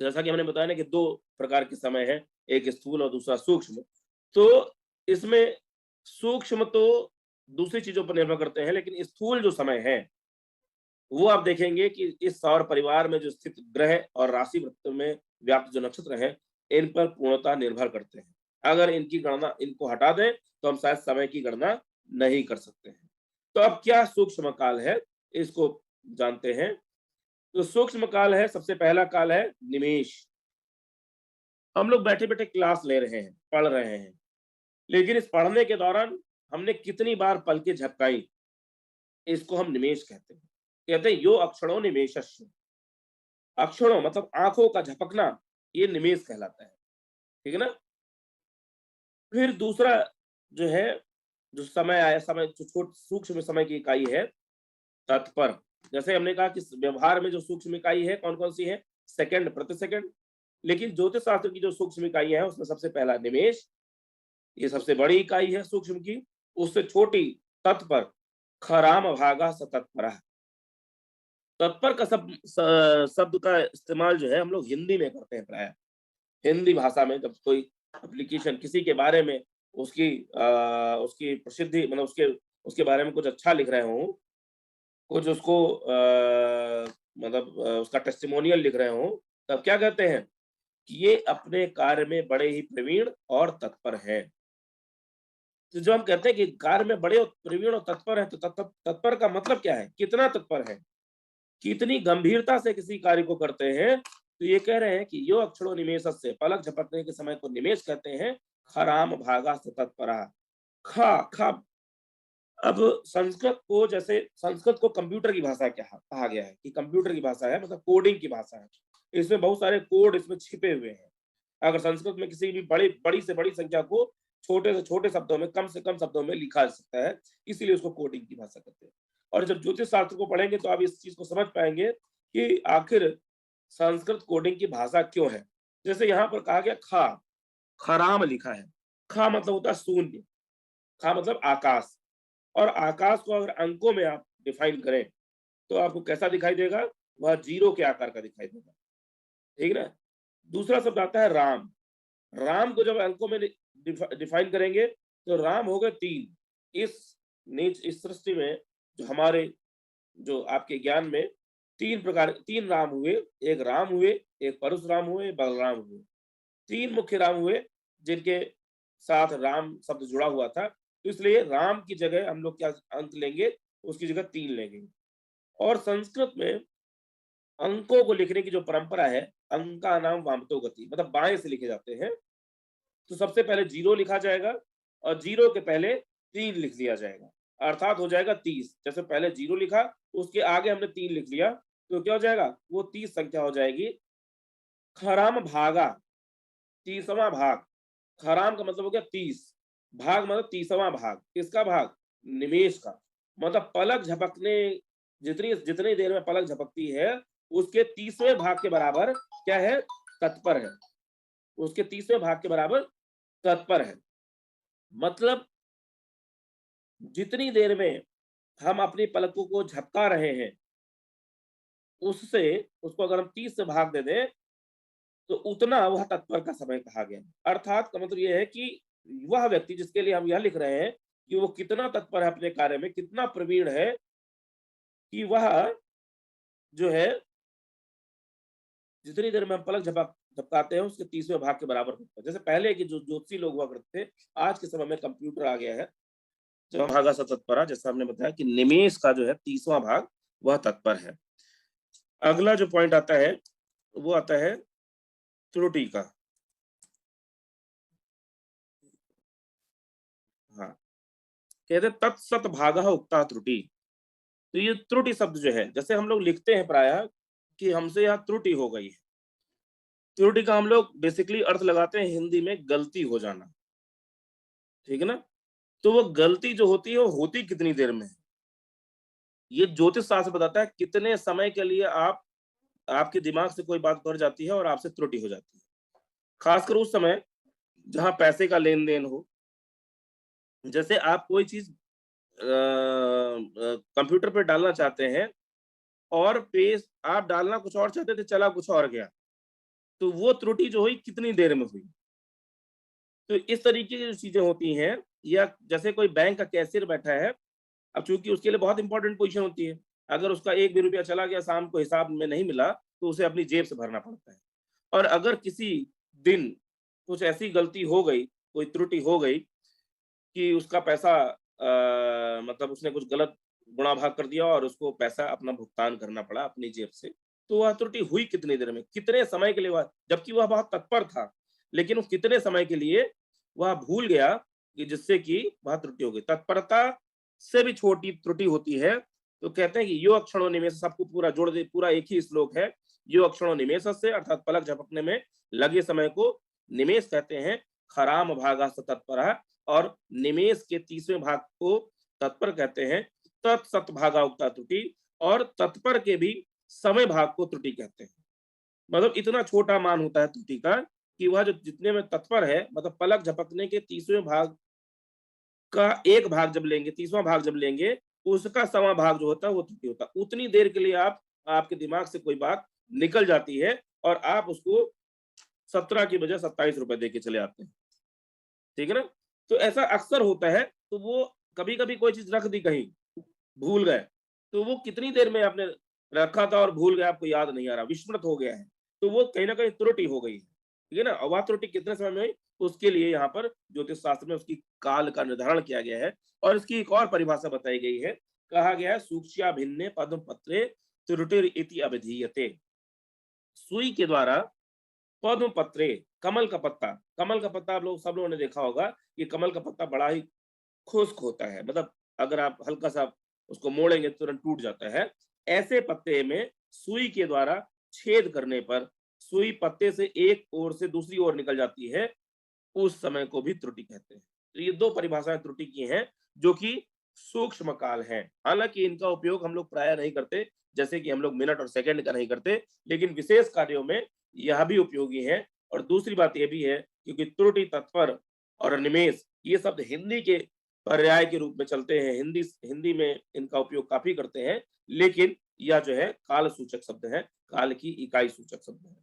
जैसा कि हमने बताया ना कि 2 प्रकार के समय है, एक स्थूल और दूसरा सूक्ष्म। तो इसमें सूक्ष्म तो दूसरी चीज़ों पर निर्भर करते हैं, लेकिन स्थूल जो समय है, वो आप देखेंगे कि इस सौर परिवार में जो स्थित ग्रह और राशि वृत्त में व्याप्त जो नक्षत्र हैं, इन पर पूर्णतः निर्भर करते हैं। अगर इनकी गणना इनको हटा दें, तो हम शायद समय की गणना नहीं कर सकते हैं। तो अब क्या सूक्ष्म काल है, इसको जानते हैं। तो सूक्ष्म काल है, सबसे पहला काल है निमेष। हम लोग बैठे-बैठे क्लास ले रहे हैं, पढ़ रहे हैं, लेकिन इस पढ़ने के दौरान हमने कितनी बार पलकें झपकाई, इसको हम निमेष कहते हैं। कहते हैं यो अक्षणों निमेषस्य। अक्षणों मतलब आंखों का झपकना, ये निमेष कहलाता है। ठीक है ना? फिर दूसरा जो है, जो समय आया, समय जो सूक्ष्म समय की इकाई है, तत्पर। जैसे हमने कहा कि व्यवहार में जो सूक्ष्म इकाई है, कौन कौन सी है? सेकंड, प्रति सेकंड। लेकिन ज्योतिष शास्त्र की जो सूक्ष्म इकाई है, उसमें सबसे पहला निमेष, ये सबसे बड़ी इकाई है सूक्ष्म की। उससे छोटी तत्पर, खराम भागा स तत्परः। तत्पर का शब्द का इस्तेमाल जो है हम लोग हिंदी में करते हैं प्राय। हिंदी भाषा में जब कोई एप्लीकेशन किसी के बारे में उसकी प्रसिद्धि मतलब उसके उसके बारे में कुछ अच्छा लिख रहे हों, कुछ उसको उसका टेस्टिमोनियल लिख रहे हों, तब क्या कहते हैं कि ये अपने कार्य में बड़े ही प्रवीण और तत्पर हैं। तो जो हम कहते हैं कि कार्य में बड़े प्रवीण और तत्पर हैं, तो तत्पर का मतलब क्या है? कितना तत्पर है? कितनी गंभीरता से किसी कार्य को करते हैं। तो ये कह रहे हैं कि यो अक्षरो निमेषस्य, पलक झपकने के समय को निमेष कहते हैं। खराम भागा स तत्परा। खा खा अब संस्कृत को, जैसे संस्कृत को कंप्यूटर की भाषा क्या कहा गया है कि कंप्यूटर की भाषा है, मतलब कोडिंग की भाषा है। इसमें बहुत सारे कोड इसमें छिपे हुए हैं। अगर संस्कृत में किसी भी बड़ी से बड़ी संख्या को छोटे से छोटे शब्दों में, कम से कम शब्दों में लिखा जा सकता है, इसीलिए उसको कोडिंग की भाषा कहते हैं। और जब ज्योतिष शास्त्र को पढ़ेंगे तो आप इस चीज को समझ पाएंगे कि आखिर संस्कृत कोडिंग की भाषा क्यों है। जैसे यहाँ पर कहा गया खा, खराम लिखा है। खा मतलब होता है शून्य, खा मतलब आकाश। और आकाश को अगर अंकों में आप डिफाइन करें, तो आपको कैसा दिखाई देगा? वह जीरो के आकार का दिखाई देगा। ठीक है ना? दूसरा शब्द आता है राम। राम को जब अंकों में डिफाइन करेंगे, तो राम हो गए 3। इस सृष्टि में जो हमारे जो आपके ज्ञान में 3 राम हुए। एक राम हुए, एक परशुराम हुए, एक बलराम हुए। 3 मुख्य राम हुए जिनके साथ राम शब्द जुड़ा हुआ था। तो इसलिए राम की जगह हम लोग क्या अंक लेंगे? उसकी जगह 3 लेंगे। और संस्कृत में अंकों को लिखने की जो परंपरा है, अंका नाम वामतो गति, मतलब बाएं से लिखे जाते हैं। तो सबसे पहले 0 लिखा जाएगा और 0 के पहले 3 लिख दिया जाएगा, अर्थात हो जाएगा 30। जैसे पहले 0 लिखा, उसके आगे हमने 3 लिख लिया, तो क्या हो जाएगा? वो 30 संख्या हो जाएगी। खराम भागा, 30वां भाग। खराम का मतलब हो गया 30, भाग मतलब 30वां भाग। किसका भाग? निमेष का। मतलब पलक झपकने, जितनी जितनी देर में पलक झपकती है, उसके 30वें भाग के बराबर क्या है? तत्पर है। उसके 30वें भाग के बराबर तत्पर है। मतलब जितनी देर में हम अपनी पलकों को झपका रहे हैं, उससे उसको अगर हम 30 से भाग दे दें, तो उतना वह तत्पर का समय कहा गया। अर्थात का मतलब ये है कि वह व्यक्ति जिसके लिए हम यह लिख रहे हैं कि वो कितना तत्पर है अपने कार्य में, कितना प्रवीण है, कि वह जो है जितनी देर में हम पलक झपकाते हैं, उसके 30वें भाग के बराबर होता है। जैसे पहले के जो ज्योतिषी लोग हुआ करते थे, आज के समय में कंप्यूटर आ गया है। जो भागा स तत्परा, जैसा हमने बताया कि निमेष का जो है 30वां भाग वह तत्पर है। अगला जो पॉइंट आता है, वो आता है त्रुटि का। हाँ, कहते हैं तत्सत भागः उक्ता त्रुटि। तो ये त्रुटि शब्द जो है, जैसे हम लोग लिखते हैं प्रायः कि हमसे यहाँ त्रुटि हो गई है। त्रुटि का हम लोग बेसिकली अर्थ लगाते हैं हिंदी में गलती हो जाना। ठीक है ना? तो वो गलती जो होती है, वो होती कितनी देर में है? ये ज्योतिष शास्त्र बताता है कितने समय के लिए आपके दिमाग से कोई बात उतर जाती है और आपसे त्रुटि हो जाती है। खासकर उस समय जहाँ पैसे का लेन-देन हो। जैसे आप कोई चीज़ कंप्यूटर पे डालना चाहते हैं और पेज आप डालना कुछ और चाहते थे, चला कुछ और गया। तो वो त्रुटि जो हुई कितनी देर में हुई। तो इस तरीके की जो चीज़ें होती हैं, या जैसे कोई बैंक का कैशियर बैठा है, अब चूँकि उसके लिए बहुत इम्पोर्टेंट पोज़ीशन होती है। अगर उसका 1 भी रुपया चला गया शाम को हिसाब में नहीं मिला, तो उसे अपनी जेब से भरना पड़ता है। और अगर किसी दिन कुछ ऐसी गलती हो गई, कोई त्रुटि हो गई कि उसका पैसा मतलब उसने कुछ गलत गुणा-भाग कर दिया और उसको पैसा अपना भुगतान करना पड़ा अपनी जेब से, तो वह त्रुटि हुई कितनी देर में? कितने समय के लिए वह, जबकि वह बहुत तत्पर था, लेकिन वो कितने समय के लिए वह भूल गया कि जिससे कि वह त्रुटि हो गई। तत्परता से भी छोटी त्रुटि होती है, तो कहते हैं कि यो अक्षणो निमेष, सबको पूरा जोड़ दे, पूरा एक ही श्लोक है। यो अक्षणो निमेषस्य अर्थात पलक झपकने में लगे समय को निमेष कहते हैं। खराम भागः स तत्परः, और निमेष के 30वें भाग को तत्पर कहते हैं। तत्सत भागा उक्ता त्रुटि, और तत्पर के भी समय भाग को त्रुटि कहते हैं। मतलब इतना छोटा मान होता है त्रुटि का कि वह जो जितने में तत्पर है, मतलब पलक झपकने के 30वें भाग का एक भाग जब लेंगे, 30वां भाग जब लेंगे, उसका सवा भाग जो होता है वो त्रुटि होता है। उतनी देर के लिए आपके दिमाग से कोई बात निकल जाती है और आप उसको 17 की बजाय 27 रुपए दे के चले आते हैं। ठीक है ना? तो ऐसा अक्सर होता है, तो वो कभी-कभी कोई चीज़ रख दी कहीं, भूल गए, तो वो कितनी देर में आपने रखा था और भूल गए, आपको याद नहीं आ रहा, विस्मृत हो गया है, तो वो कहीं न कहीं त्रुटि हो गई है। ठीक है ना? और वह त्रुटि कितने समय में हुई, उसके लिए यहाँ पर ज्योतिष शास्त्र में उसकी काल का निर्धारण किया गया है, और इसकी एक और परिभाषा बताई गई है। कहा गया है सूक्ष्या भिन्ने पद्म पत्रे त्रुटिर इति अभिधीयते। सुई के द्वारा पद्म पत्रे, कमल का पत्ता आप लोग सब लोगों ने देखा होगा कि कमल का पत्ता बड़ा ही खुश्क होता है, मतलब अगर आप हल्का सा उसको मोड़ेंगे तो तुरंत टूट जाता है। ऐसे पत्ते में सुई के द्वारा छेद करने पर सुई पत्ते से एक ओर से दूसरी ओर निकल जाती है, उस समय को भी त्रुटि कहते हैं। तो ये 2 परिभाषाएँ त्रुटि की हैं, जो कि सूक्ष्म काल हैं। हालाँकि इनका उपयोग हम लोग प्रायः नहीं करते, जैसे कि हम लोग मिनट और सेकंड का नहीं करते, लेकिन विशेष कार्यों में यह भी उपयोगी है। और दूसरी बात ये भी है, क्योंकि त्रुटि, तत्पर और निमेष ये शब्द हिंदी के पर्याय के रूप में चलते हैं, हिंदी में इनका उपयोग काफ़ी करते हैं, लेकिन यह जो है काल सूचक शब्द है, काल की इकाई सूचक शब्द है।